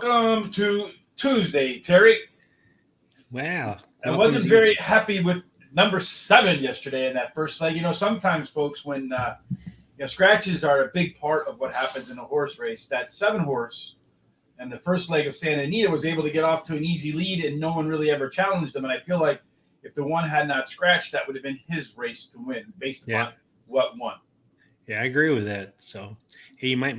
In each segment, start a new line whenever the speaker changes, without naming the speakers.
Welcome to Tuesday, Terry.
Wow.
I wasn't very happy with number 7 yesterday in that first leg. Sometimes, folks, when scratches are a big part of what happens in a horse race, that 7 horse and the first leg of Santa Anita was able to get off to an easy lead, and no one really ever challenged him. And I feel like if the one had not scratched, that would have been his race to win based upon what won.
Yeah, I agree with that. So, hey, you might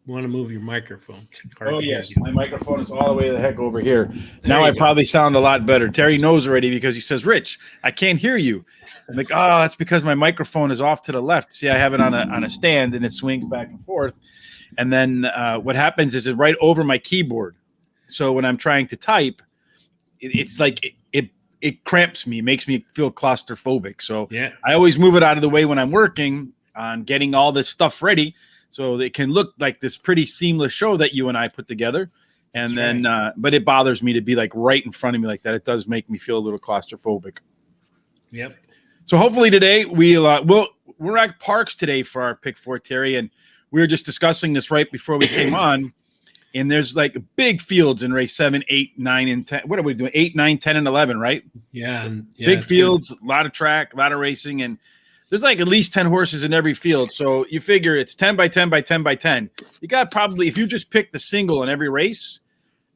want to move your microphone.
Oh, yes. My microphone is all the way the heck over here. Now I probably sound a lot better. Terry knows already because he says, Rich, I can't hear you. I'm like, oh, that's because my microphone is off to the left. See, I have it on a stand, and it swings back and forth. And then what happens is it's right over my keyboard. So when I'm trying to type, it's like it cramps me, makes me feel claustrophobic. So I always move it out of the way when I'm working on getting all this stuff ready so it can look like this pretty seamless show that you and I put together. And but it bothers me to be like right in front of me like that. It does make me feel a little claustrophobic.
Yep.
So hopefully today we're at Parx today for our pick 4, Terry, and we were just discussing this right before we came on. And there's like big fields in race 7, 8, 9, and 10. What are we doing? 8, 9, 10, and 11, right?
Yeah.
Big fields, a lot of track, a lot of racing, and there's like at least 10 horses in every field. So you figure it's 10 by 10 by 10 by 10. You got probably, if you just pick the single in every race,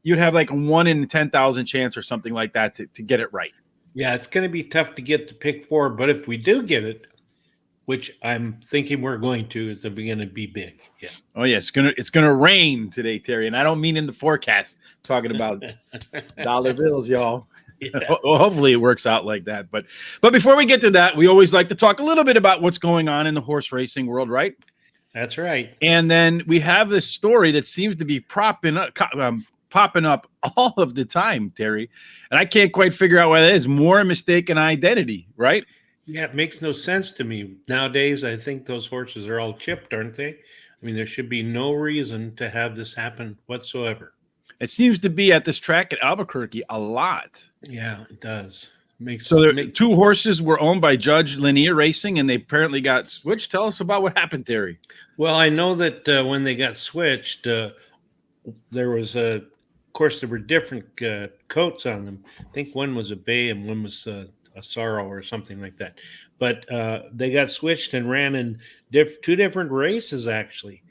you'd have like a 1 in 10,000 chance or something like that to get it right.
Yeah, it's going to be tough to get to pick 4, but if we do get it, which I'm thinking we're going to, it's going to be big. Yeah.
Oh yeah, it's gonna rain today, Terry, and I don't mean in the forecast. Talking about dollar bills, y'all. Yeah. Well, hopefully it works out like that. But before we get to that, we always like to talk a little bit about what's going on in the horse racing world, right?
That's right.
And then we have this story that seems to be popping up all of the time, Terry, and I can't quite figure out why that is. More mistaken identity, right?
Yeah, it makes no sense to me. Nowadays, I think those horses are all chipped, aren't they? I mean, there should be no reason to have this happen whatsoever.
It seems to be at this track at Albuquerque a lot.
Yeah, it does.
Two horses were owned by Judge Linear Racing, and they apparently got switched. Tell us about what happened, Terry.
Well, I know that when they got switched, there was of course, there were different coats on them. I think one was a bay and one was a sorrow or something like that. But they got switched and ran in 2 different races, actually.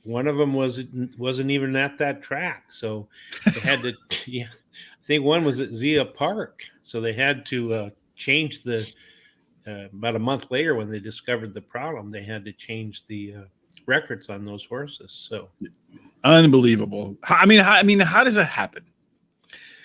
One of them wasn't even at that track. So they had to, I think one was at Zia Park. So they had to change about a month later when they discovered the problem, they had to change the records on those horses. So
unbelievable. I mean, how does that happen?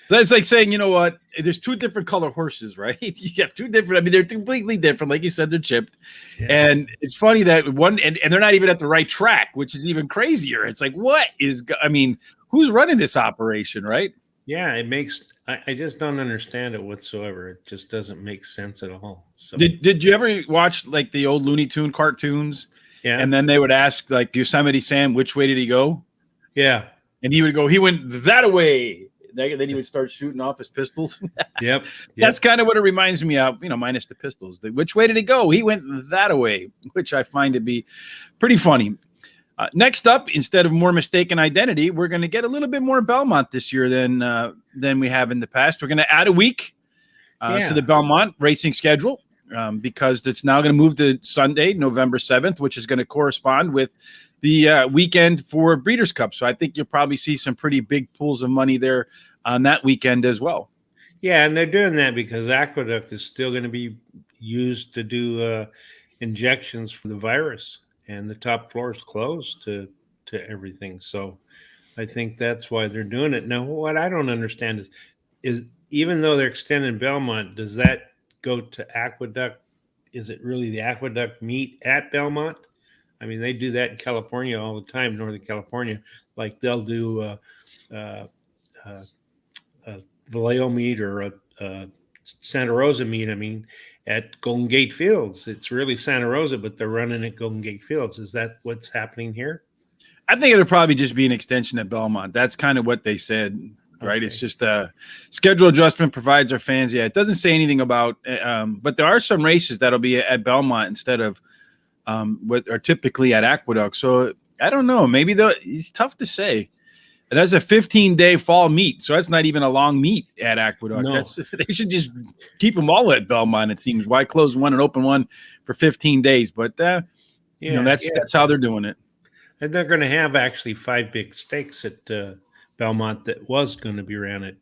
It's like saying, you know what? There's 2 different color horses, right? You have 2 different. I mean, they're completely different. Like you said, they're chipped, and it's funny that one and they're not even at the right track, which is even crazier. It's like, what is? I mean, who's running this operation, right?
Yeah, it makes. I just don't understand it whatsoever. It just doesn't make sense at all. So
did you ever watch like the old Looney Tune cartoons? Yeah, and then they would ask like Yosemite Sam, which way did he go?
Yeah,
and he would go, he went that way. Then he would start shooting off his pistols.
Yep.
That's kind of what it reminds me of, minus the pistols. Which way did he go? He went that way, which I find to be pretty funny. Next up, instead of more mistaken identity, we're going to get a little bit more Belmont this year than we have in the past. We're going to add a week to the Belmont racing schedule because it's now going to move to Sunday, November 7th, which is going to correspond with the weekend for Breeders' Cup. So I think you'll probably see some pretty big pools of money there on that weekend as well.
Yeah, and they're doing that because Aqueduct is still going to be used to do injections for the virus, and the top floor is closed to everything. So I think that's why they're doing it. Now, what I don't understand is even though they're extending Belmont, does that go to Aqueduct? Is it really the Aqueduct meet at Belmont? I mean, they do that in California all the time, Northern California. Like they'll do Vallejo meet or a Santa Rosa meet. I mean, at Golden Gate Fields, it's really Santa Rosa, but they're running at Golden Gate Fields. Is that what's happening here?
I think it'll probably just be an extension at Belmont. That's kind of what they said, right? Okay. It's just a schedule adjustment provides our fans. Yeah, it doesn't say anything about, but there are some races that'll be at Belmont instead of what are typically at Aqueduct. So I don't know. Maybe it's tough to say. And that's a 15-day fall meet, so that's not even a long meet at Aqueduct.
No.
They should just keep them all at Belmont. It seems. Why close one and open one for 15 days? But that's how they're doing it.
And they're going to have actually 5 big stakes at Belmont that was going to be ran at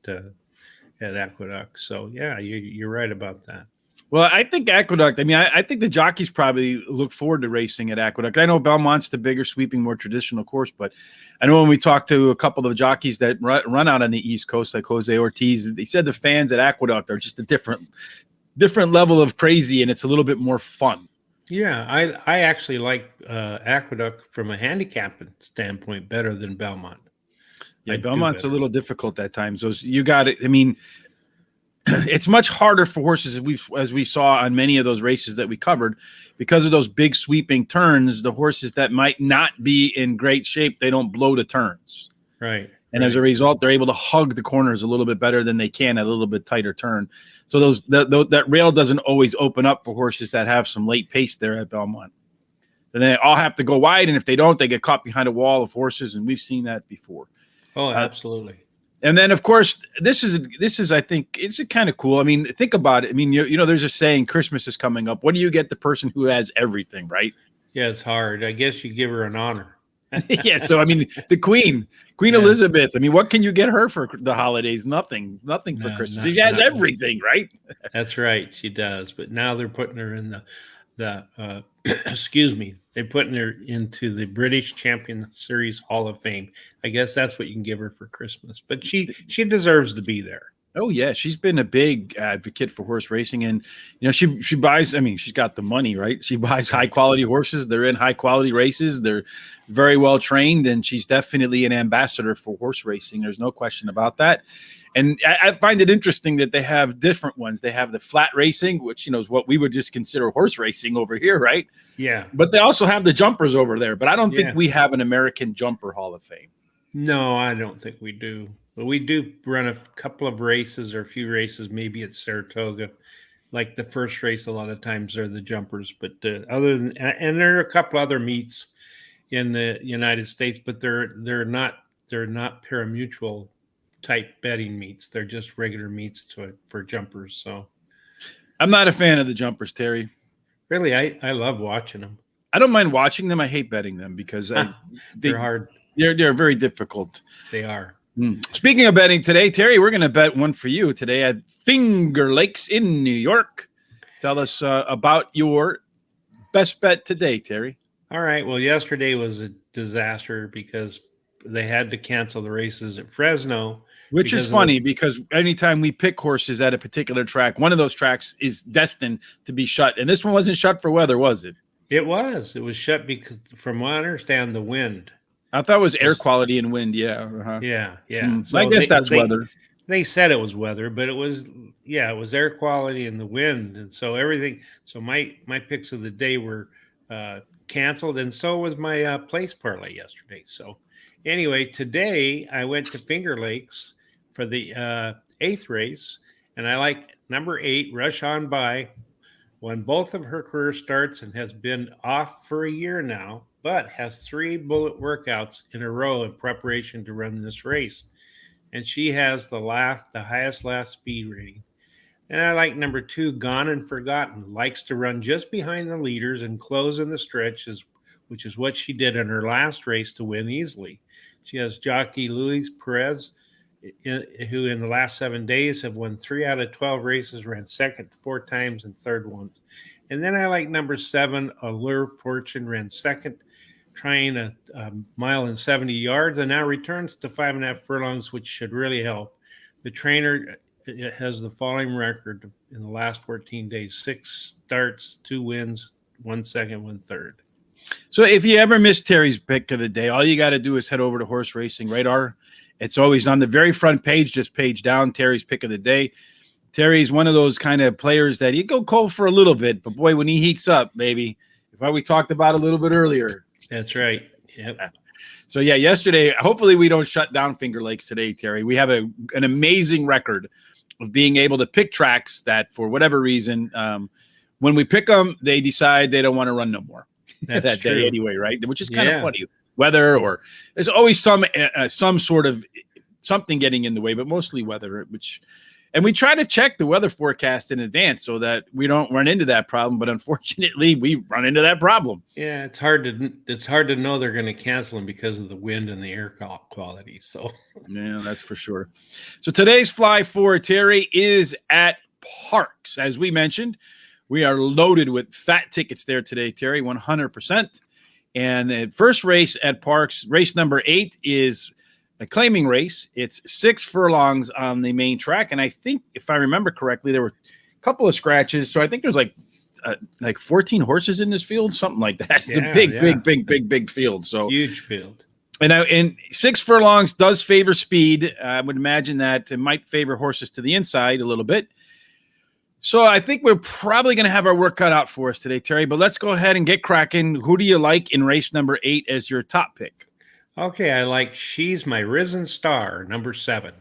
Aqueduct. So yeah, you're right about that.
Well, I think Aqueduct, I think the jockeys probably look forward to racing at Aqueduct. I know Belmont's the bigger, sweeping, more traditional course, but I know when we talked to a couple of jockeys that run out on the East Coast, like Jose Ortiz, they said the fans at Aqueduct are just a different level of crazy, and it's a little bit more fun.
Yeah, I actually like Aqueduct from a handicapping standpoint better than Belmont.
Yeah, Belmont's a little difficult at times. You got it. It's much harder for horses as we saw on many of those races that we covered because of those big sweeping turns. The horses that might not be in great shape, they don't blow the turns.
Right.
And as a result, they're able to hug the corners a little bit better than they can at a little bit tighter turn. So that rail doesn't always open up for horses that have some late pace there at Belmont. And they all have to go wide, and if they don't, they get caught behind a wall of horses, and we've seen that before.
Oh, absolutely.
And then, of course, this is I think it's kind of cool. Think about it. There's a saying, Christmas is coming up. What do you get the person who has everything, right?
Yeah, it's hard. I guess you give her an honor.
Yeah. So, the Queen Elizabeth. What can you get her for the holidays? Nothing for Christmas. She has everything, right?
That's right. She does. But now they're putting her in the excuse me. They're putting her into the British Champion Series Hall of Fame. I guess that's what you can give her for Christmas. But she deserves to be there.
Oh yeah, she's been a big advocate for horse racing, and she buys. She's got the money, right? She buys high quality horses. They're in high quality races. They're very well trained, and she's definitely an ambassador for horse racing. There's no question about that. And I find it interesting that they have different ones. They have the flat racing, which is what we would just consider horse racing over here, right?
Yeah.
But they also have the jumpers over there. But I don't think we have an American Jumper Hall of Fame.
No, I don't think we do. But we do run a couple of races or a few races, maybe at Saratoga. Like the first race, a lot of times they're the jumpers. But and there are a couple other meets in the United States, but they're not parimutuel type betting meets. They're just regular meets for jumpers. So
I'm not a fan of the jumpers, Terry.
Really, I love watching them.
I don't mind watching them. I hate betting them because
they're hard.
They're very difficult.
They are.
Speaking of betting today, Terry, we're going to bet one for you today at Finger Lakes in New York. Tell us about your best bet today, Terry.
All right. Well, yesterday was a disaster because they had to cancel the races at Fresno.
Which is funny because anytime we pick horses at a particular track, one of those tracks is destined to be shut. And this one wasn't shut for weather, was it?
It was. It was shut because, from what I understand, the wind.
I thought it was air quality and wind. Yeah. Uh-huh.
Yeah.
So I guess that's weather.
They said it was weather, but it was air quality and the wind. And so my picks of the day were canceled, and so was my place parlay yesterday. So anyway, today I went to Finger Lakes for the 8th race, and I like number 8, Rush On By. Won both of her career starts and has been off for a year now, but has 3 bullet workouts in a row in preparation to run this race. And she has the highest last speed rating. And I like number 2, Gone and Forgotten. Likes to run just behind the leaders and close in the stretches, which is what she did in her last race to win easily. She has jockey Luis Perez, who in the last 7 days have won 3 out of 12 races, ran second 4 times and third once. And then I like number 7, Allure Fortune, ran second, trying a mile and 70 yards, and now returns to 5.5 furlongs, which should really help. The trainer has the following record in the last 14 days: 6 starts, 2 wins, 1 second, 1 third.
So if you ever miss Terry's pick of the day, all you got to do is head over to Horse Racing Radar. It's always on the very front page, just page down, Terry's pick of the day. Terry's one of those kind of players that you go cold for a little bit, but boy, when he heats up, baby, what we talked about a little bit earlier.
That's right. Yep.
So yeah, yesterday, hopefully we don't shut down Finger Lakes today, Terry. We have an amazing record of being able to pick tracks that for whatever reason, when we pick them, they decide they don't want to run no more.
That's
that
true.
day anyway, right? Which is kind of funny. weather, or there's always some sort of something getting in the way, but mostly weather, and we try to check the weather forecast in advance so that we don't run into that problem. But unfortunately, we run into that problem.
Yeah, it's hard to know they're going to cancel them because of the wind and the air quality. So
yeah, that's for sure. So today's fly for Terry is at Parx. As we mentioned, we are loaded with fat tickets there today, Terry, 100%. And the first race at Parx, race number 8, is a claiming race. It's 6 furlongs on the main track. And I think, if I remember correctly, there were a couple of scratches. So I think there's like 14 horses in this field, something like that. It's a big field. So
huge field.
And 6 furlongs does favor speed. I would imagine that it might favor horses to the inside a little bit. So I think we're probably going to have our work cut out for us today, Terry. But let's go ahead and get cracking. Who do you like in race number 8 as your top pick?
Okay, I like She's My Risen Star, number 7.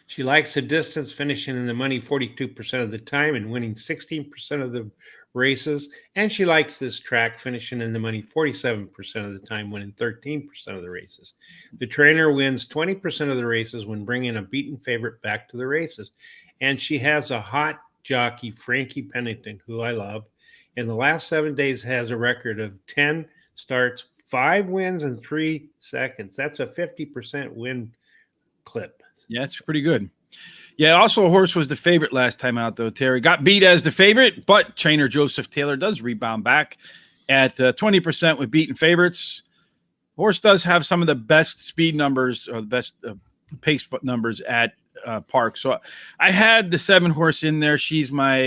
She likes the distance, finishing in the money 42% of the time and winning 16% of the races. And she likes this track, finishing in the money 47% of the time, winning 13% of the races. The trainer wins 20% of the races when bringing a beaten favorite back to the races. And she has a hot jockey, Frankie Pennington, who I love. In the last 7 days has a record of 10 starts, 5 wins, and 3 seconds. That's a 50% win clip.
Yeah, it's pretty good. Yeah, also a horse was the favorite last time out, though, Terry. Got beat as the favorite, but trainer Joseph Taylor does rebound back at 20% with beaten favorites. Horse does have some of the best speed numbers, or the best pace numbers at Parx. So I had the 7 horse in there. She's my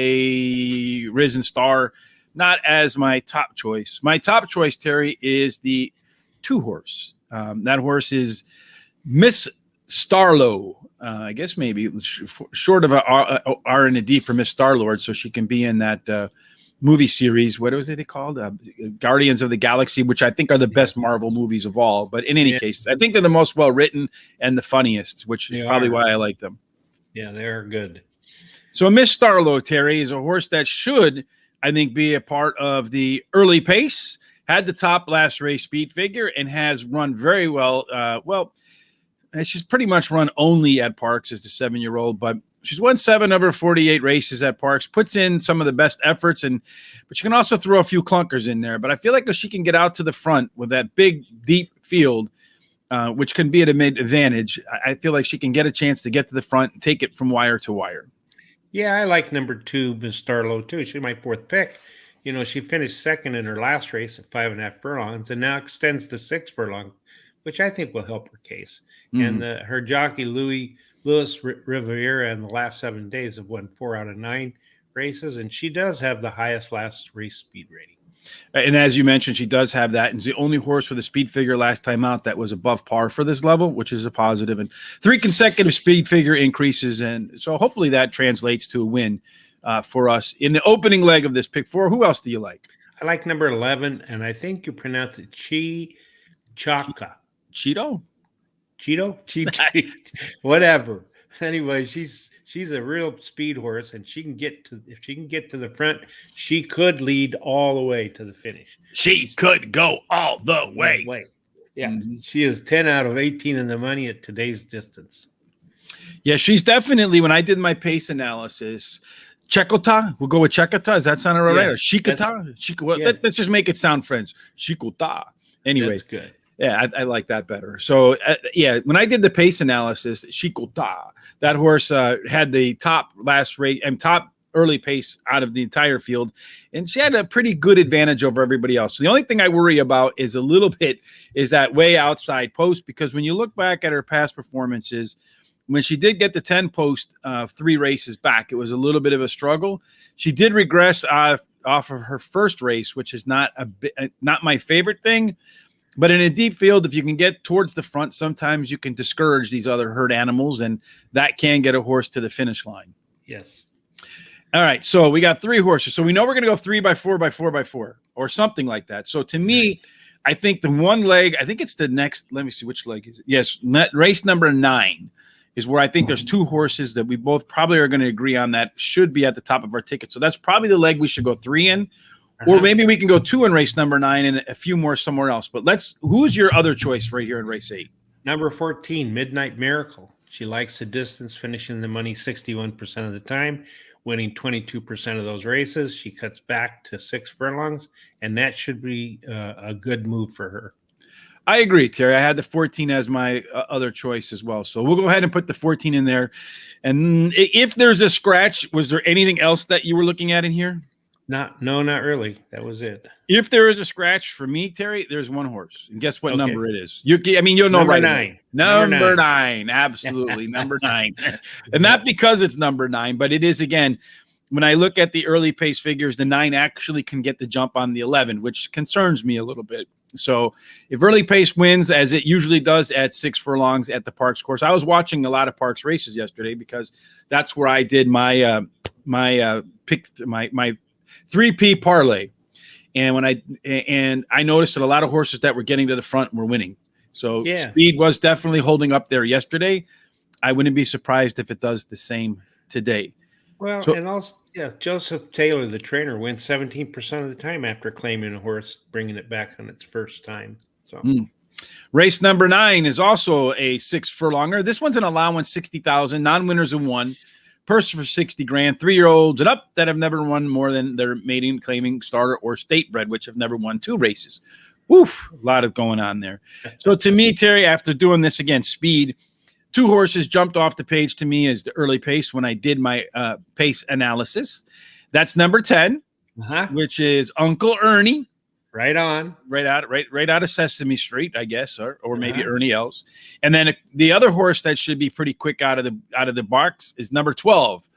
Risen Star, not as my top choice. My top choice, Terry, is the 2 horse. That horse is Miss Starlow. I guess maybe short of a R and a D for Miss Starlord, so she can be in that movie series. What was it called? Guardians of the Galaxy, which I think are the best Marvel movies of all. But in any case, I think they're the most well-written and the funniest, which is probably why I like them.
Yeah, they're good.
So Miss Starlow, Terry, is a horse that should, I think, be a part of the early pace, had the top last race speed figure, and has run very well. She's pretty much run only at Parx as the 7-year-old, but she's won 7 of her 48 races at Parx, puts in some of the best efforts, but she can also throw a few clunkers in there. But I feel like if she can get out to the front with that big, deep field, which can be at an advantage, I feel like she can get a chance to get to the front and take it from wire to wire.
Yeah, I like number 2, Miss Starlow, too. She's my 4th pick. You know, she finished 2nd in her last race at 5.5 furlongs and now extends to 6 furlongs, which I think will help her case. And her jockey, Louis Riviera, in the last 7 days have won 4 out of 9 races, and she does have the highest last race speed rating.
And as you mentioned, she does have that. And it's the only horse with a speed figure last time out that was above par for this level, which is a positive. And 3 consecutive speed figure increases. And so hopefully that translates to a win for us in the opening leg of this pick 4. Who else do you like?
I like number 11, and I think you pronounce it Chaka.
Cheeto,
whatever. Anyway, she's a real speed horse, and if she can get to the front, she could lead all the way to the finish.
She could go all the way.
Yeah, She is 10 out of 18 in the money at today's distance.
Yeah, she's definitely, when I did my pace analysis, Chekota, we'll go with Chekota. Does that sound all right? Or Shikota? Let's just make it sound French. Shikota. Anyway.
That's good.
Yeah, I like that better. So, when I did the pace analysis, Shikota, that horse had the top last rate and top early pace out of the entire field, and she had a pretty good advantage over everybody else. So the only thing I worry about is a little bit is that way outside post, because when you look back at her past performances, when she did get the 10 post 3 races back, it was a little bit of a struggle. She did regress off of her first race, which is not my favorite thing. But in a deep field, if you can get towards the front, sometimes you can discourage these other herd animals, and that can get a horse to the finish line.
Yes.
All right, so we got 3 horses. So we know we're going to go 3 by 4 by 4 by 4 or something like that. So to me, I think the one leg, I think it's the next, let me see, which leg is it? Yes, race number 9 is where I think there's 2 horses that we both probably are going to agree on that should be at the top of our ticket. So that's probably the leg we should go 3 in. or maybe we can go 2 in race number 9 and a few more somewhere else. But who's your other choice right here in race 8?
Number 14, Midnight Miracle. She likes the distance, finishing the money 61% of the time, winning 22% of those races. She cuts back to 6 furlongs, and that should be a good move for her.
I agree, Terry. I had the 14 as my other choice as well. So we'll go ahead and put the 14 in there. And if there's a scratch, was there anything else that you were looking at in here?
No, not really. That was it.
If there is a scratch for me, Terry, there's one horse. And guess what number it is? You'll know
number
right
9.
Number 9. Absolutely. Number 9. And not because it's number 9, but it is, again, when I look at the early pace figures, the 9 actually can get the jump on the 11, which concerns me a little bit. So if early pace wins, as it usually does at 6 furlongs at the Parx course, I was watching a lot of Parx races yesterday because that's where I did my my 3P parlay. And I noticed that a lot of horses that were getting to the front were winning. So speed was definitely holding up there yesterday. I wouldn't be surprised if it does the same today.
Well, and also, Joseph Taylor, the trainer, wins 17% of the time after claiming a horse, bringing it back on its first time. So,
race number 9 is also a 6 furlonger. This one's an allowance 60,000, non-winners of 1, purse for 60 grand, 3-year-olds and up that have never won more than their maiden, claiming, starter, or state bred, which have never won 2 races. Woof, a lot of going on there. So to me, Terry, after doing this again, speed, 2 horses jumped off the page to me as the early pace when I did my pace analysis. That's number 10, which is Uncle Ernie.
Right on.
Right out of Sesame Street, I guess, or maybe Ernie Els. And then the other horse that should be pretty quick out of the box is number 12,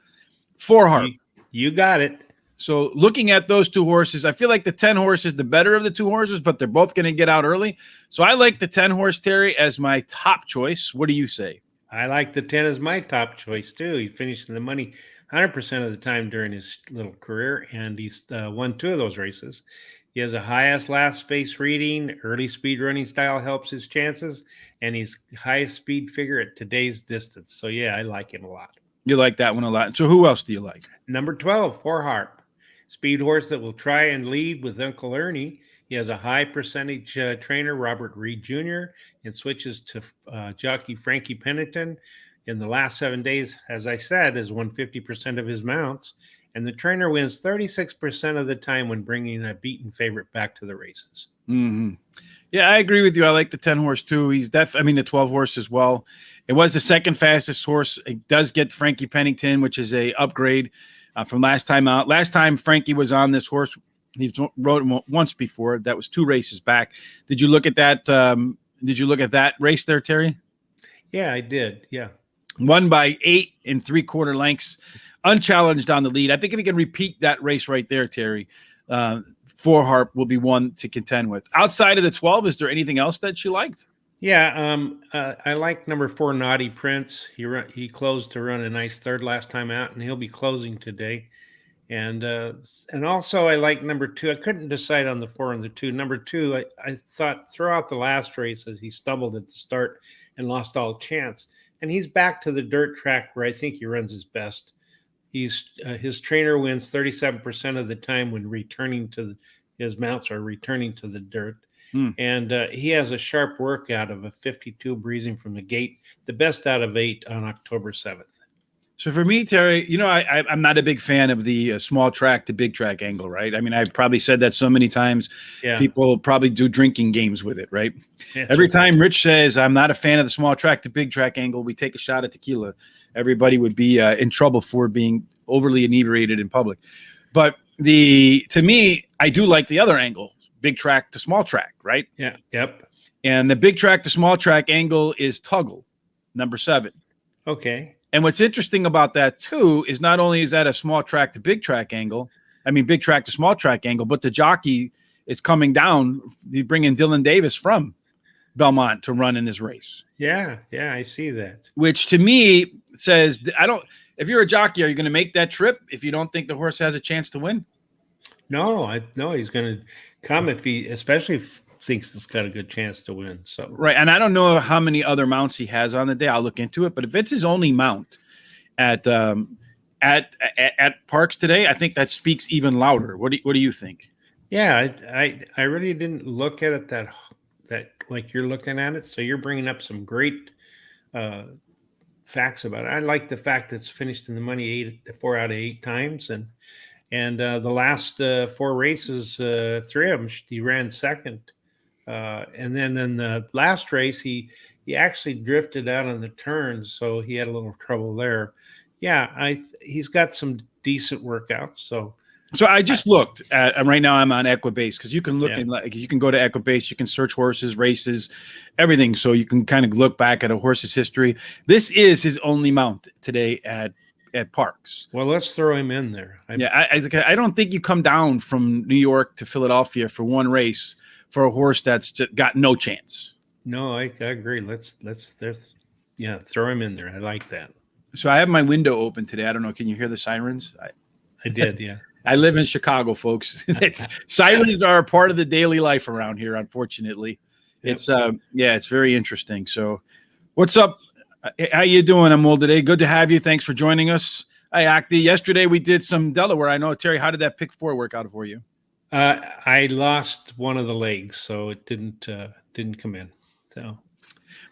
4 Harp.
You got it.
So looking at those 2 horses, I feel like the 10 horse is the better of the 2 horses, but they're both going to get out early. So I like the 10 horse, Terry, as my top choice. What do you say?
I like the 10 as my top choice, too. He finished in the money 100% of the time during his little career, and he's won 2 of those races. He has a highest last space reading. Early speed running style helps his chances, and he's highest speed figure at today's distance. So, I like him a lot.
You like that one a lot. So who else do you like?
Number 12, 4 Harp. Speed horse that will try and lead with Uncle Ernie. He has a high percentage trainer, Robert Reed Jr., and switches to jockey Frankie Pennington. In the last 7 days, as I said, has won 50% of his mounts. And the trainer wins 36% of the time when bringing a beaten favorite back to the races.
Mm-hmm. Yeah, I agree with you. I like the 10 horse too. The 12 horse as well. It was the second fastest horse. It does get Frankie Pennington, which is a upgrade from last time out. Last time Frankie was on this horse, he rode him once before. That was 2 races back. Did you look at that? Did you look at that race there, Terry?
Yeah, I did. Yeah.
Won by 8 3/4 lengths, unchallenged on the lead. I think if he can repeat that race right there, Terry, 4 Harp will be one to contend with. Outside of the 12, is there anything else that you liked?
Yeah, I like number 4, Naughty Prince. He closed to run a nice third last time out, and he'll be closing today. And also I like number 2. I couldn't decide on the 4 and the 2. Number 2, I thought throughout the last races he stumbled at the start and lost all chance. And he's back to the dirt track where I think he runs his best. His trainer wins 37% of the time when his mounts are returning to the dirt. And he has a sharp work out of a 52 breezing from the gate, the best out of 8 on October 7th.
So for me, Terry, I'm not a big fan of the small track to big track angle, right? I mean, I've probably said that so many times. Yeah. People probably do drinking games with it, right? Yeah, every time Rich says, I'm not a fan of the small track to big track angle, we take a shot at tequila. Everybody would be in trouble for being overly inebriated in public. But to me, I do like the other angle, big track to small track, right?
Yeah. Yep.
And the big track to small track angle is Tuggle, number 7.
Okay.
And what's interesting about that, too, is not only is that a small track to big track angle, big track to small track angle, but the jockey is coming down. You bring in Dylan Davis from Belmont to run in this race.
Yeah, I see that.
Which to me says, if you're a jockey, are you going to make that trip if you don't think the horse has a chance to win?
No, he's going to come especially if thinks it's got a good chance to win. So
right, and I don't know how many other mounts he has on the day. I'll look into it, but if it's his only mount at Parx today, I think that speaks even louder. What do you think?
Yeah, I really didn't look at it that like you're looking at it. So you're bringing up some great uh, facts about it. I like the fact that it's finished in the money 4 out of 8 times, and the last 4 races, 3 of them he ran second, and then in the last race he actually drifted out on the turns, so he had a little trouble there. Yeah, he's got some decent workouts.
So I just looked at right now. I'm on Equibase because you can look
Yeah.
in, like, you can go to Equibase, you can search horses, races, everything. So you can kind of look back at a horse's history. This is his only mount today at Parx.
Well, let's throw him in there.
I don't think you come down from New York to Philadelphia for one race for a horse that's just got no chance.
No, I agree. Let's throw him in there. I like that.
So I have my window open today. I don't know. Can you hear the sirens?
I did, yeah.
I live in Chicago, folks. Sirens are a part of the daily life around here, unfortunately. Yep. It's very interesting. So what's up? How you doing, Amul, today? Good to have you. Thanks for joining us. Hi, Acti. Yesterday we did some Delaware. I know, Terry, how did that pick 4 work out for you?
I lost one of the legs, so it didn't come in. So,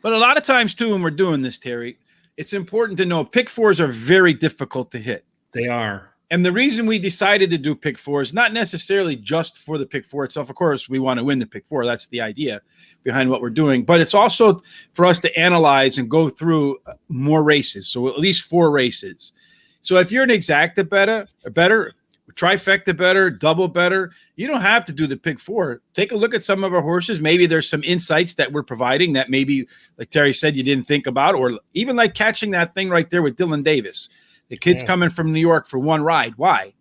but a lot of times too, when we're doing this, Terry, it's important to know pick 4s are very difficult to hit.
They are.
And the reason we decided to do pick 4 is not necessarily just for the pick 4 itself. Of course, we want to win the pick 4. That's the idea behind what we're doing. But it's also for us to analyze and go through more races. So at least 4 races. So if you're an exacta better, trifecta better, double better, you don't have to do the pick 4. Take a look at some of our horses. Maybe there's some insights that we're providing that maybe, like Terry said, you didn't think about, or even like catching that thing right there with Dylan Davis. The kid's coming from New York for one ride. Why?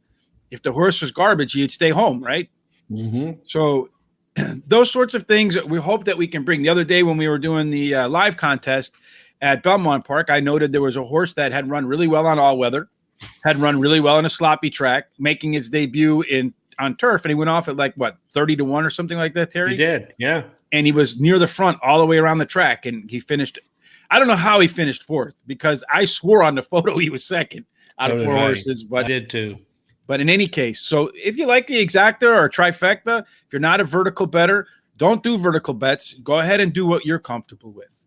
If the horse was garbage, he'd stay home, right?
Mm-hmm.
So those sorts of things that we hope that we can bring. The other day when we were doing the live contest at Belmont Park, I noted there was a horse that had run really well on all weather, had run really well in a sloppy track, making his debut on turf, and he went off at 30-1 or something like that, Terry?
He did, yeah.
And he was near the front all the way around the track, and he finished – I don't know how he finished 4th because I swore on the photo he was 2nd out of 4 horses. But
I did too.
But in any case, so if you like the exacta or trifecta, if you're not a vertical bettor, don't do vertical bets. Go ahead and do what you're comfortable with.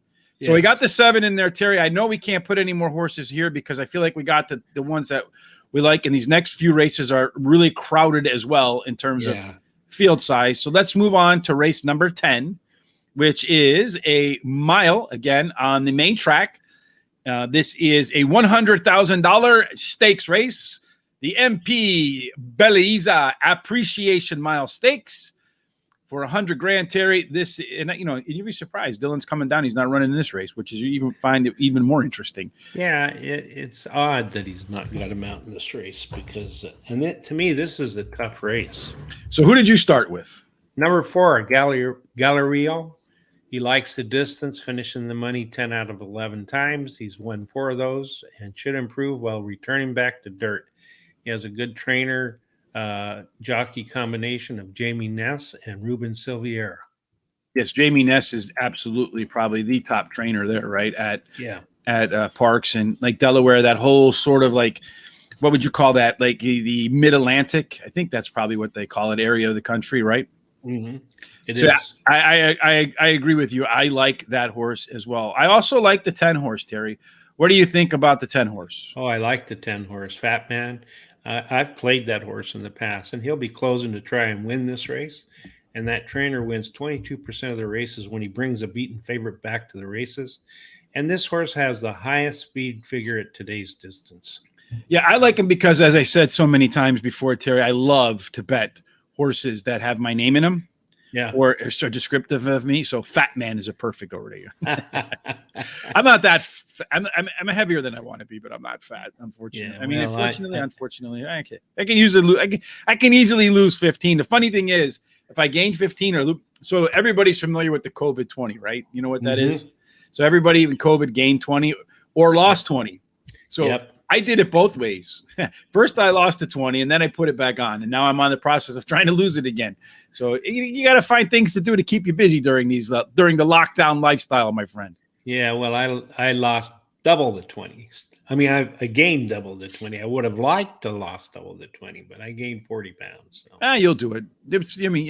Yes. So we got the 7 in there, Terry. I know we can't put any more horses here because I feel like we got the ones that we like, and these next few races are really crowded as well in terms of field size. So let's move on to race number 10. Which is a mile, again, on the main track. This is a $100,000 stakes race, the MP Beliza Appreciation Mile Stakes for 100 grand, Terry. This, and you'd be surprised. Dylan's coming down. He's not running in this race, which is you find it even more interesting.
Yeah, it's odd that he's not got him out in this race because, to me, this is a tough race.
So who did you start with?
Number 4, Gallerio. He likes the distance, finishing the money 10 out of 11 times. He's won 4 of those and should improve while returning back to dirt. He has a good trainer, jockey combination of Jamie Ness and Ruben Silveira.
Yes, Jamie Ness is absolutely probably the top trainer there, right? At Parx and like Delaware, that whole sort of like, what would you call that? Like the Mid-Atlantic, I think that's probably what they call it, area of the country, right?
Mm-hmm. It is.
I agree with you. I like that horse as well. I also like the 10 horse, Terry. What do you think about the 10 horse?
Oh, I like the 10 horse. Fat Man. I've played that horse in the past, and he'll be closing to try and win this race. And that trainer wins 22% of the races when he brings a beaten favorite back to the races. And this horse has the highest speed figure at today's distance.
Yeah, I like him because, as I said so many times before, Terry, I love to bet horses that have my name in them.
Yeah.
Or are so descriptive of me. So Fat Man is a perfect order. I'm not that I'm heavier than I want to be, but I'm not fat, unfortunately.
Yeah,
I mean, unfortunately, I can easily lose 15. The funny thing is, if I gain 15 so everybody's familiar with the COVID 20, right? You know what that is? So everybody in COVID gained 20 or lost 20. So I did it both ways. First, I lost to 20, and then I put it back on. And now I'm on the process of trying to lose it again. So you got to find things to do to keep you busy during the lockdown lifestyle, my friend.
Yeah, well, I lost double the 20. I mean, I gained double the 20. I would have liked to lost double the 20, but I gained 40 pounds. So.
You'll do it.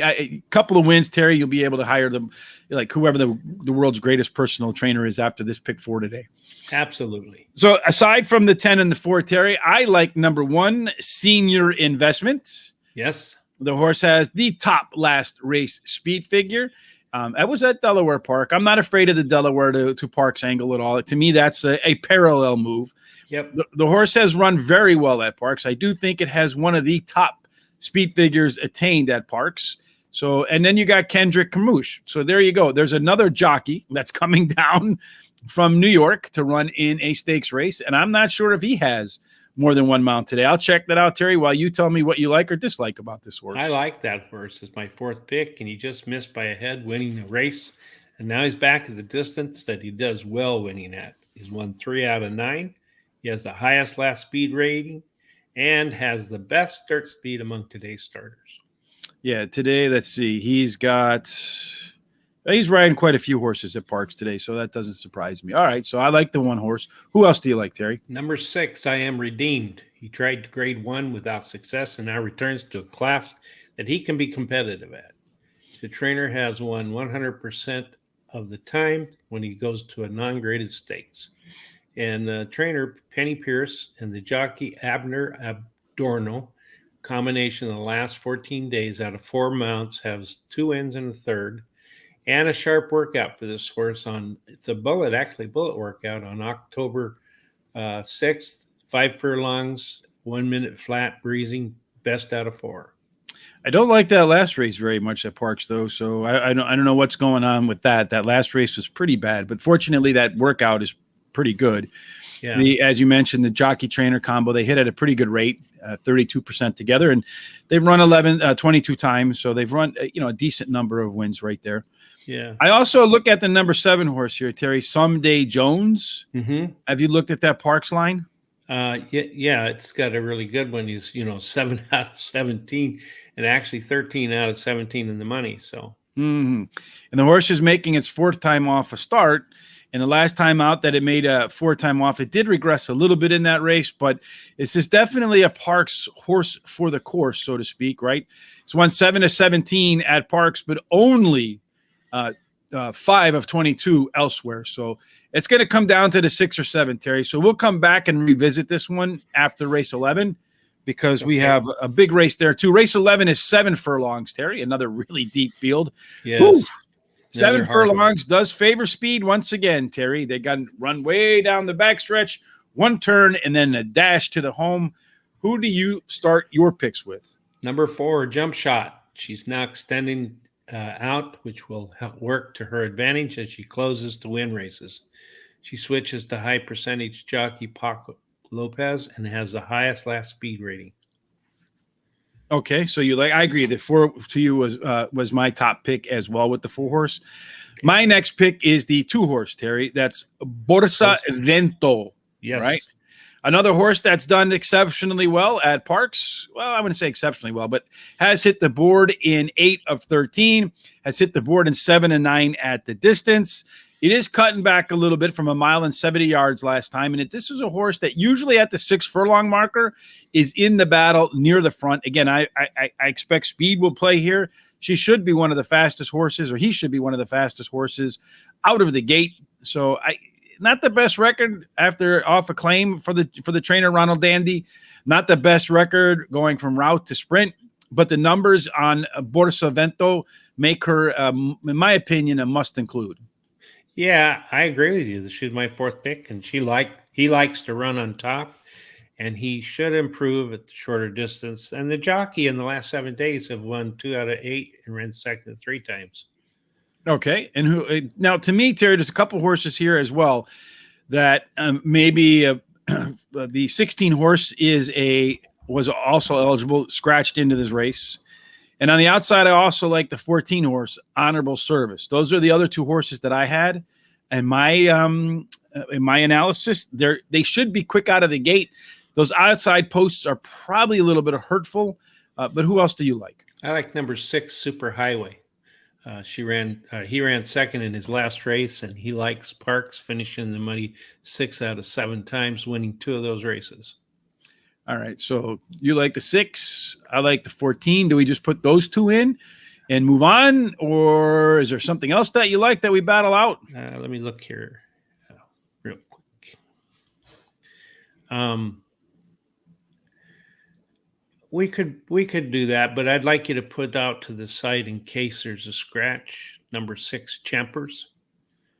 A couple of wins, Terry, you'll be able to hire them, like whoever the world's greatest personal trainer is after this pick 4 today.
Absolutely.
So aside from the 10 and the 4, Terry, I like number 1, Senior Investment.
Yes.
The horse has the top last race speed figure. I was at Delaware Park. I'm not afraid of the Delaware to Parx angle at all. To me, that's a parallel move.
Yep.
The horse has run very well at Parx. I do think it has one of the top speed figures attained at Parx. So, and then you got Kendrick Camouche. So there you go. There's another jockey that's coming down from New York to run in a stakes race. And I'm not sure if he has more than one mount today. I'll check that out, Terry, while you tell me what you like or dislike about this horse.
I like that horse. It's my 4th pick, and he just missed by a head winning the race. And now he's back at the distance that he does well winning at. He's won 3 out of 9. He has the highest last speed rating and has the best dirt speed among today's starters.
Yeah, today, let's see. He's riding quite a few horses at Parx today, so that doesn't surprise me. All right, so I like the 1 horse. Who else do you like, Terry?
Number 6, I Am Redeemed. He tried grade 1 without success and now returns to a class that he can be competitive at. The trainer has won 100% of the time when he goes to a non-graded stakes. And the trainer, Penny Pierce, and the jockey, Abner Abdorno, combination of the last 14 days out of 4 mounts, has 2 wins and a third. And a sharp workout for this horse it's a bullet workout on October 6th, 5 furlongs, 1 minute flat breezing, best out of 4.
I don't like that last race very much at Parx, though, so I don't know what's going on with that. That last race was pretty bad, but fortunately that workout is pretty good. Yeah. As you mentioned, the jockey trainer combo, they hit at a pretty good rate, 32% together, and they've run 22 times, so they've run a decent number of wins right there.
Yeah.
I also look at the number 7 horse here, Terry, Someday Jones.
Mm-hmm.
Have you looked at that Parx line?
Yeah, it's got a really good one. He's 7 out of 17, and actually 13 out of 17 in the money. So,
and the horse is making its 4th time off a start. And the last time out that it made a 4 time off, it did regress a little bit in that race, but this is definitely a Parx horse for the course, so to speak, right? It's won 7 of 17 at Parx, but only 5 of 22 elsewhere. So it's going to come down to the 6 or 7, Terry. So we'll come back and revisit this one after race 11 because we have a big race there too. Race 11 is 7 furlongs, Terry, another really deep field.
Yes.
Woo! 7 furlongs does favor speed once again, Terry. They got to run way down the backstretch, 1 turn, and then a dash to the home. Who do you start your picks with?
Number 4, Jump Shot. She's now extending out, which will help work to her advantage as she closes to win races. She switches to high percentage jockey Paco Lopez and has the highest last speed rating.
Okay, so I agree. The 4 to you was my top pick as well with the 4 horse. Okay. My next pick is the 2 horse, Terry. That's Borsa Vento.
Yes.
Right? Another horse that's done exceptionally well at Parx. Well, I wouldn't say exceptionally well, but has hit the board in 8 of 13, has hit the board in 7 and 9 at the distance. It is cutting back a little bit from 1 mile and 70 yards last time. And this is a horse that usually at the 6 furlong marker is in the battle near the front. Again, I expect speed will play here. She should be one of the fastest horses, or he should be one of the fastest horses out of the gate. So not the best record after off a claim for the trainer Ronald Dandy. Not the best record going from route to sprint, but the numbers on Borsa Vento make her, in my opinion, a must include.
Yeah, I agree with you. She's my 4th pick, and he likes to run on top, and he should improve at the shorter distance. And the jockey in the last 7 days have won 2 out of 8 and ran second 3 times.
Okay, and now to me, Terry, there's a couple horses here as well that maybe the 16 horse was also eligible, scratched into this race. And on the outside, I also like the 14 horse, Honorable Service. Those are the other 2 horses that I had. And in my analysis, they should be quick out of the gate. Those outside posts are probably a little bit hurtful. But who else do you like?
I like number 6, Super Highway. He ran second in his last race, and he likes Parx, finishing the money 6 out of 7 times, winning 2 of those races.
All right. So you like the 6. I like the 14. Do we just put those 2 in and move on? Or is there something else that you like that we battle out?
Let me look here real quick. We could do that, but I'd like you to put out to the side in case there's a scratch. Number 6, Champers.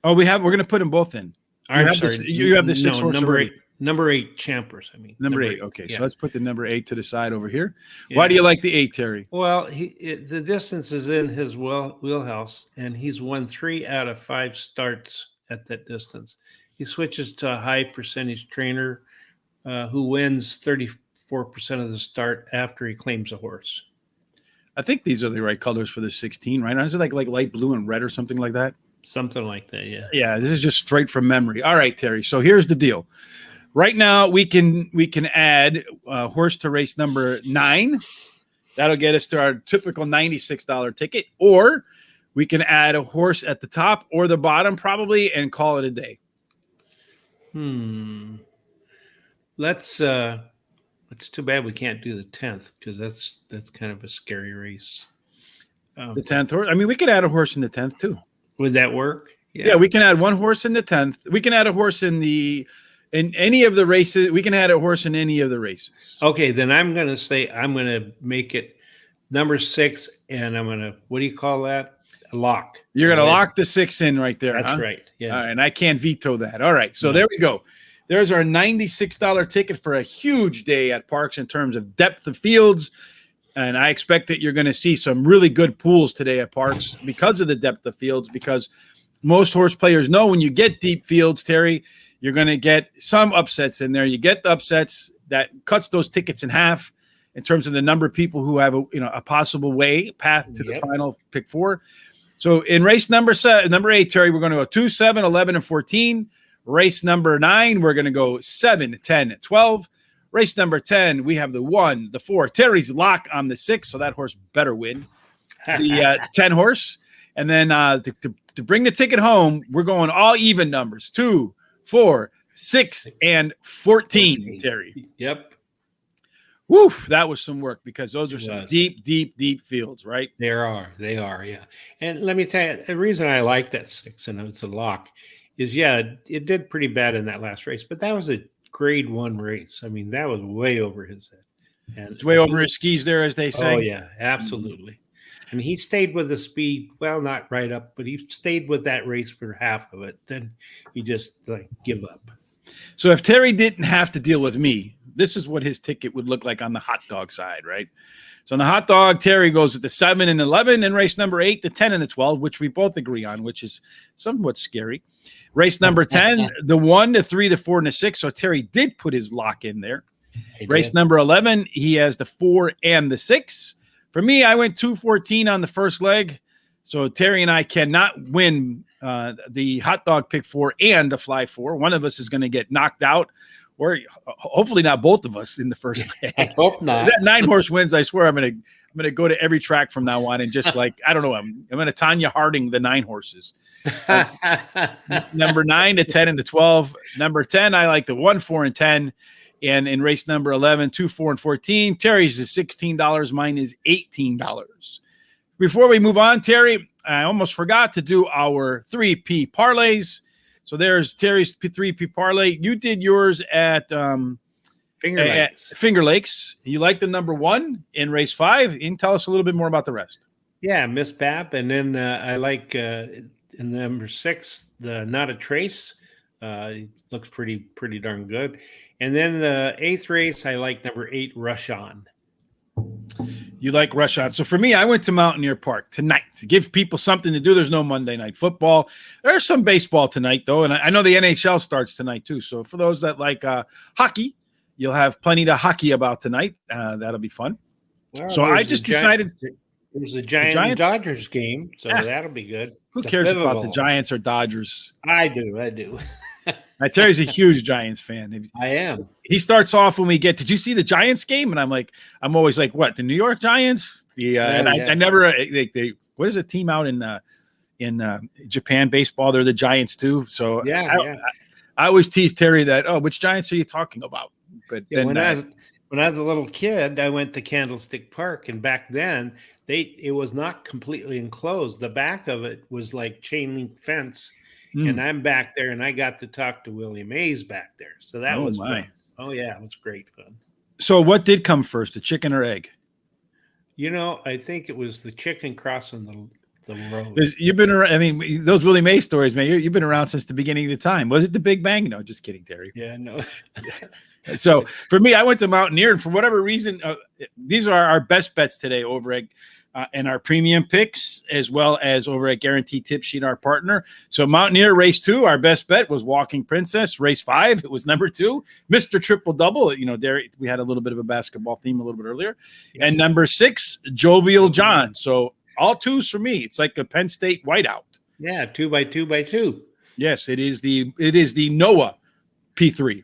Oh, we're going to put them both in.
I'm sorry.
You have the 6 horse
number
already.
8. Number 8, Champers. I mean,
number 8. Okay,
yeah.
So let's put the number 8 to the side over here.
Yeah.
Why do you like the 8, Terry?
Well, the distance is in his wheelhouse, and he's won 3 out of 5 starts at that distance. He switches to a high percentage trainer who wins 34% of the start after he claims a horse.
I think these are the right colors for the 16, right? Is it like light blue and red or something like that?
Something like that, yeah.
Yeah, this is just straight from memory. All right, Terry. So here's the deal. Right now, we can add a horse to race number 9. That'll get us to our typical $96 ticket. Or we can add a horse at the top or the bottom probably and call it a day.
It's too bad we can't do the 10th because that's kind of a scary race.
The 10th horse. I mean, we could add a horse in the 10th too.
Would that work?
Yeah, we can add one horse in the 10th. We can add a horse in any of the races. We can add a horse in any of the races.
Okay, then I'm going to make it number 6, and I'm going to, what do you call that? A lock.
You're going to lock the 6 in right there.
That's right. Yeah.
All right, and I can't veto that. All right, so there we go. There's our $96 ticket for a huge day at Parx in terms of depth of fields. And I expect that you're going to see some really good pools today at Parx because of the depth of fields, because most horse players know when you get deep fields, Terry, you're going to get some upsets in there. You get the upsets that cuts those tickets in half in terms of the number of people who have a possible path to the final pick 4. So in race number 8, Terry, we're going to go 2, 7, 11, and 14. Race number 9, we're going to go 7, 10, 12. Race number 10, we have the 1, the 4. Terry's lock on the 6, so that horse better win. The 10 horse. And then to bring the ticket home, we're going all even numbers. 2, 4, 6, and 14, Terry.
Yep.
Woo, that was some work because those are some deep fields, right?
They are, yeah. And let me tell you, the reason I like that 6 and it's a lock is, it did pretty bad in that last race, but that was a grade 1 race. I mean, that was way over his head. And
it's way over his skis there, as they say.
Oh, yeah, absolutely. And he stayed with the speed, well, not right up, but he stayed with that race for half of it. Then he just give up.
So if Terry didn't have to deal with me, this is what his ticket would look like on the hot dog side, right? So on the hot dog, Terry goes with the 7 and 11, and race number 8, the 10 and the 12, which we both agree on, which is somewhat scary. Race number 10, the 1, the 3, the 4, and the 6. So Terry did put his lock in there. Race number 11, he has the 4 and the 6. For me, I went 2-14 on the first leg. So Terry and I cannot win the hot dog pick 4 and the fly 4. One of us is going to get knocked out, or hopefully not both of us in the first leg.
I hope not.
That 9 horse wins. I swear I'm going to go to every track from now on and just I don't know. I'm going to Tanya Harding the 9 horses. Number 9 to 10 and to 12. Number 10, I like the 1, 4, and 10. And in race number 11, 2, 4, and 14, Terry's is $16. Mine is $18. Before we move on, Terry, I almost forgot to do our 3P parlays. So there's Terry's 3P parlay. You did yours at Finger Lakes. You like the number 1 in race 5. You can tell us a little bit more about the rest.
Yeah, Miss Bap. And then I like in number 6, the Not a Trace. It looks pretty darn good. And then the 8th race, I like number 8, Rush On.
You like Rush On. So for me, I went to Mountaineer Park tonight to give people something to do. There's no Monday night football. There's some baseball tonight, though. And I know the NHL starts tonight, too. So for those that like hockey, you'll have plenty to hockey about tonight. That'll be fun. Well, so I just decided.
There's a Giants Dodgers game, so that'll be good.
Who cares about the Giants or Dodgers?
I do.
Terry's a huge Giants fan.
I am.
He starts off when we get, did you see the Giants game? And I'm always like, what, the New York Giants? And I never, what is a team out in Japan baseball? They're the Giants too. So I always tease Terry that, which Giants are you talking about? But then
when I was a little kid, I went to Candlestick Park, and back then it was not completely enclosed. The back of it was like chain link fence, and I'm back there, and I got to talk to Willie Mays back there. So that was fun. Oh yeah, it was great fun.
So what did come first, the chicken or egg?
I think it was the chicken crossing the road.
You've been around. I mean, those Willie Mays stories, man. You've been around since the beginning of the time. Was it the Big Bang? No, just kidding, Terry.
Yeah, no.
So for me, I went to Mountaineer, and for whatever reason, these are our best bets today over at and our premium picks, as well as over at Guaranteed Tip Sheet, our partner. So Mountaineer race 2, our best bet was Walking Princess. Race 5, it was number 2, Mr. Triple Double. We had a little bit of a basketball theme a little bit earlier, and number 6, Jovial John. So all 2s for me. It's like a Penn State whiteout.
Yeah, 2x2x2.
Yes, it is the Noah P3.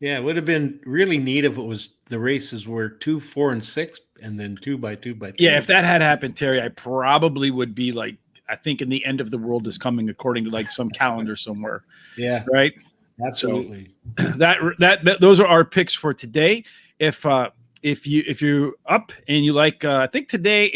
Yeah, it would have been really neat if it was the races were 2, 4, and 6, and then 2x2x2.
Yeah, if that had happened, Terry, I probably would be like, I think in the end of the world is coming, according to like some calendar somewhere.
Yeah,
right.
Absolutely.
So that those are our picks for today. If you're up and you like, I think today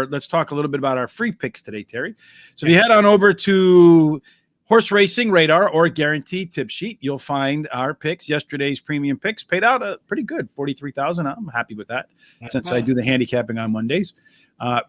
let's talk a little bit about our free picks today, Terry. So if you head on over to Horse Racing Radar or Guaranteed Tip Sheet, you'll find our picks. Yesterday's premium picks paid out pretty good, $43,000. I'm happy with that since I do the handicapping on Mondays.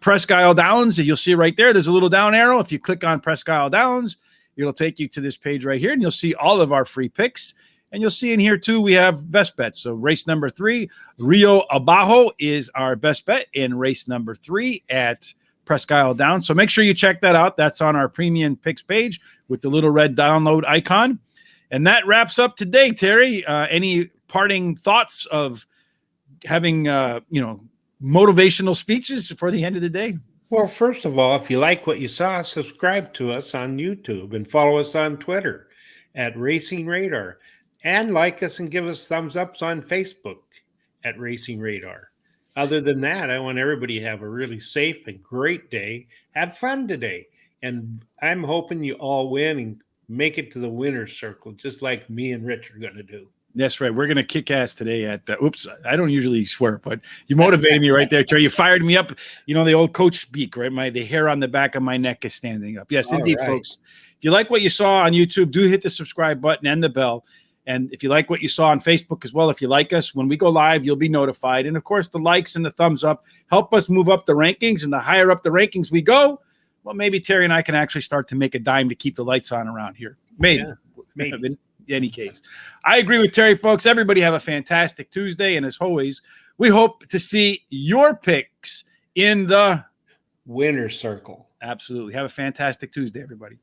Presque Isle Downs, you'll see right there. There's a little down arrow. If you click on Presque Isle Downs, it'll take you to this page right here, and you'll see all of our free picks. And you'll see in here too, we have best bets. So race number 3, Rio Abajo is our best bet in race number 3 at Presque Isle Downs. So make sure you check that out. That's on our premium picks page with the little red download icon. And that wraps up today, Terry. Any parting thoughts of having, motivational speeches for the end of the day?
Well, first of all, if you like what you saw, subscribe to us on YouTube and follow us on Twitter at Racing Radar, and like us and give us thumbs ups on Facebook at Racing Radar. Other than that, I want everybody to have a really safe and great day. Have fun today. And I'm hoping you all win and make it to the winner's circle, just like me and Rich are going to do.
That's right. We're going to kick ass today at I don't usually swear, but you motivated me right there, Terry. You fired me up. The old coach beak, right? The hair on the back of my neck is standing up. Yes, indeed, folks. If you like what you saw on YouTube, do hit the subscribe button and the bell. And if you like what you saw on Facebook as well, if you like us, when we go live, you'll be notified. And of course, the likes and the thumbs up help us move up the rankings. And the higher up the rankings we go, well, maybe Terry and I can actually start to make a dime to keep the lights on around here. Maybe. In any case, I agree with Terry, folks. Everybody have a fantastic Tuesday. And as always, we hope to see your picks in the
winner's circle.
Absolutely. Have a fantastic Tuesday, everybody.